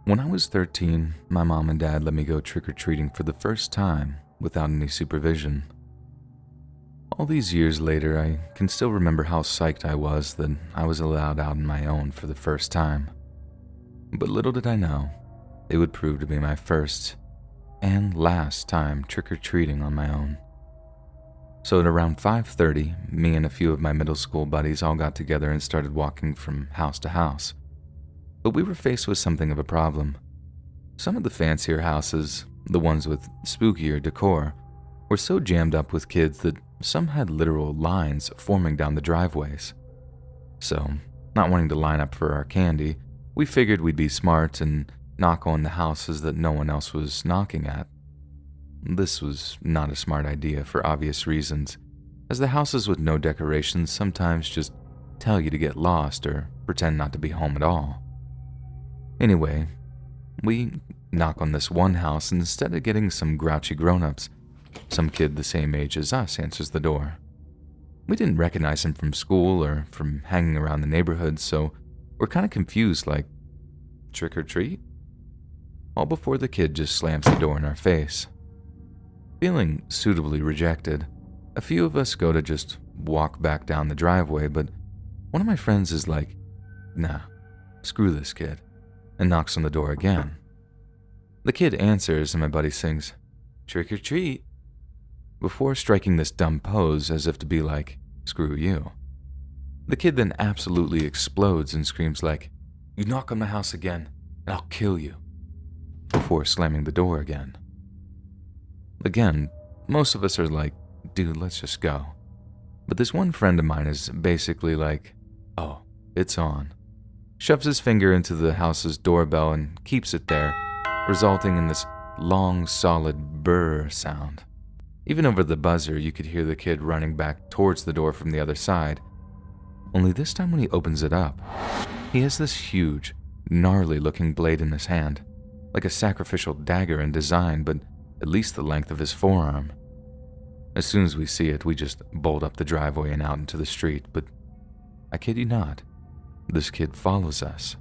When I was 13, my mom and dad let me go trick-or-treating for the first time without any supervision. All these years later, I can still remember how psyched I was that I was allowed out on my own for the first time. But little did I know, it would prove to be my first and last time trick-or-treating on my own. So at around 5:30, me and a few of my middle school buddies all got together and started walking from house to house. But we were faced with something of a problem. Some of the fancier houses, the ones with spookier decor, were so jammed up with kids that some had literal lines forming down the driveways. So, not wanting to line up for our candy, we figured we'd be smart and knock on the houses that no one else was knocking at. This was not a smart idea for obvious reasons, as the houses with no decorations sometimes just tell you to get lost or pretend not to be home at all. Anyway, we knock on this one house, and instead of getting some grouchy grown-ups, some kid the same age as us answers the door. We didn't recognize him from school or from hanging around the neighborhood, so we're kind of confused, like, trick or treat? All before the kid just slams the door in our face. Feeling suitably rejected, a few of us go to just walk back down the driveway, but one of my friends is like, nah, screw this kid, and knocks on the door again. The kid answers and my buddy sings, trick or treat, before striking this dumb pose as if to be like, screw you. The kid then absolutely explodes and screams like, you knock on my house again, and I'll kill you, before slamming the door again. Again, most of us are like, dude, let's just go. But this one friend of mine is basically like, oh, it's on. Shoves his finger into the house's doorbell and keeps it there, resulting in this long, solid brrr sound. Even over the buzzer, you could hear the kid running back towards the door from the other side. Only this time when he opens it up, he has this huge, gnarly-looking blade in his hand, like a sacrificial dagger in design, but at least the length of his forearm. As soon as we see it, we just bolt up the driveway and out into the street, but I kid you not, this kid follows us.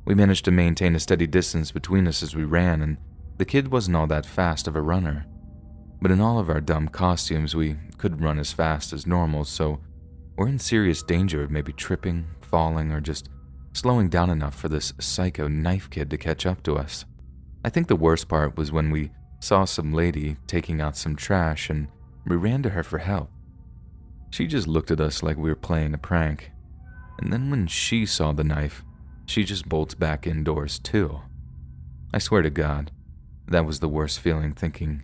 We managed to maintain a steady distance between us as we ran, and the kid wasn't all that fast of a runner. But in all of our dumb costumes, we couldn't run as fast as normal, so we're in serious danger of maybe tripping, falling, or just slowing down enough for this psycho knife kid to catch up to us. I think the worst part was when we saw some lady taking out some trash and we ran to her for help. She just looked at us like we were playing a prank, and then when she saw the knife, she just bolts back indoors too. I swear to God, that was the worst feeling, thinking,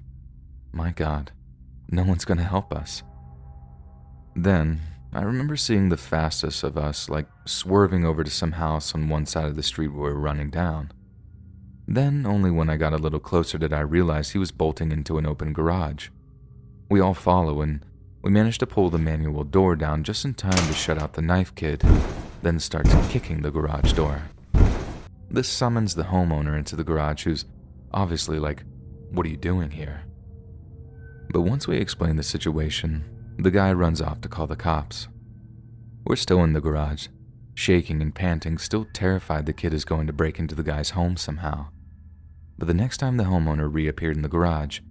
my God, no one's gonna help us. Then, I remember seeing the fastest of us like swerving over to some house on one side of the street we were running down. Then, only when I got a little closer did I realize he was bolting into an open garage. We all follow, and we managed to pull the manual door down just in time to shut out the knife kid, then starts kicking the garage door. This summons the homeowner into the garage, who's obviously like, what are you doing here? But once we explain the situation, the guy runs off to call the cops. We're still in the garage, shaking and panting, still terrified the kid is going to break into the guy's home somehow. But the next time the homeowner reappeared in the garage,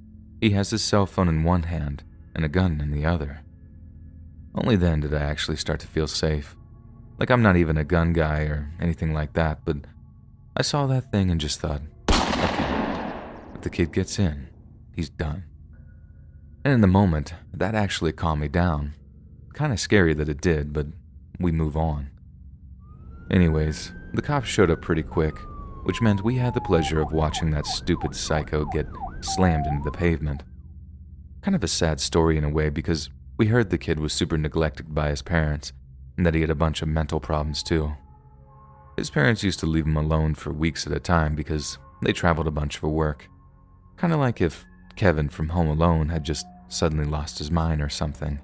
he has his cell phone in one hand and a gun in the other. Only then did I actually start to feel safe. Like I'm not even a gun guy or anything like that, but I saw that thing and just thought, okay, if the kid gets in, he's done. And in the moment, that actually calmed me down. Kinda scary that it did, but we move on. Anyways, the cops showed up pretty quick, which meant we had the pleasure of watching that stupid psycho get slammed into the pavement. Kind of a sad story in a way, because we heard the kid was super neglected by his parents, and that he had a bunch of mental problems too. His parents used to leave him alone for weeks at a time because they traveled a bunch for work. Kinda like if Kevin from Home Alone had just suddenly lost his mind or something.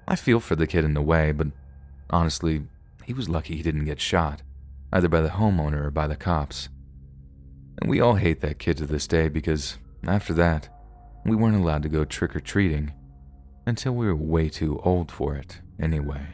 I feel for the kid in a way, but honestly, he was lucky he didn't get shot, either by the homeowner or by the cops. And we all hate that kid to this day because, after that, we weren't allowed to go trick-or-treating until we were way too old for it anyway.